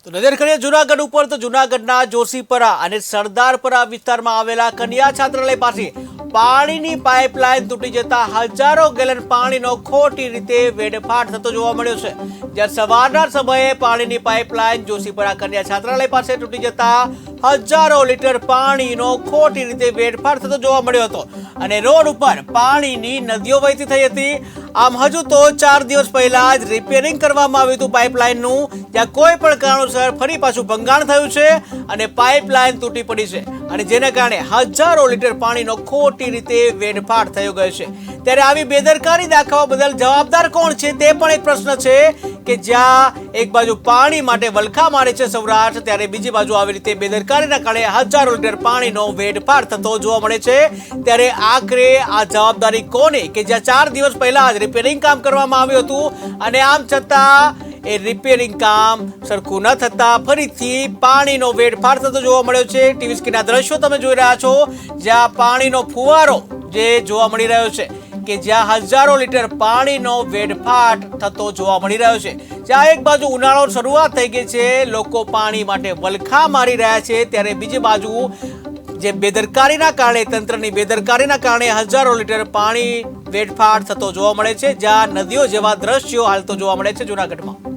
તો નજર કરીએ જૂનાગઢ ઉપર તો જૂનાગઢના જોશીપરા અને સરદારપરા વિસ્તારમાં આવેલા કન્યા છાત્રાલય પાસે પાણીની પાઇપલાઇન તૂટી જતા હજારો ગેલન પાણીનો ખોટી રીતે વેડફાટ થતો જોવા મળ્યો છે। જ્યાં સવારના સમયે પાણીની પાઇપલાઇન જોશીપરા કન્યા છાત્રાલય પાસે તૂટી જતા હજારો લીટર પાણીનો ખોટી રીતે વેડફાટ થતો જોવા મળ્યો હતો અને રોડ ઉપર પાણીની નદીઓ વહેતી થઈ હતી। આમ હજુ તો 4 દિવસ પહેલા જ રિપેરિંગ કરવામાં આવ્યું હતું પાઇપલાઇનનું, જ્યાં કોઈ પણ કારણોસર ફરી પાછું ભંગાણ થયું છે અને પાઇપલાઇન તૂટી પડી છે અને જેના કારણે હજારો લીટર પાણીનો ખોટી રીતે વેડફાટ થયો ગયો છે। ત્યારે આવી બેદરકારી દાખવવા બદલ જવાબદાર કોણ છે તે પણ એક પ્રશ્ન છે કે જ્યાં એક બાજુ પાણી માટે વલખા મારે છે સૌરાષ્ટ્ર, ત્યારે બીજી બાજુ આવી રીતે બેદરકારીના કારણે હજારો લીટર પાણીનો વેડફાટ થતો જોવા મળે છે। ત્યારે આખરે આ જવાબદારી કોની કે જ્યાં 4 દિવસ પહેલા જ રિપેરિંગ કામ કરવામાં આવ્યું હતું અને આમ છતાં એ રિપેરિંગ કામ સરખું ન થતા ફરીથી પાણીનો વેડફાટ થતો જોવા મળ્યો છે। ટીવી સ્ક્રીનના દ્રશ્યો તમે જોઈ રહ્યા છો, જ્યાં પાણીનો ફુવારો જે જોવા મળી રહ્યો છે કે જ્યાં હજારો લીટર પાણીનો વેડફાટ થતો જોવા મળી રહ્યો છે। જ્યાં એક બાજુ ઉનાળો શરૂઆત થઈ ગઈ છે, લોકો પાણી માટે વલખા મારી રહ્યા છે, ત્યારે બીજી બાજુ જે બેદરકારીના કારણે, તંત્રની બેદરકારીના કારણે હજારો લીટર પાણી વેડફાટ થતો જોવા મળે છે, જ્યાં નદીઓ જેવા દ્રશ્યો હાલ તો જોવા મળે છે જૂનાગઢમાં।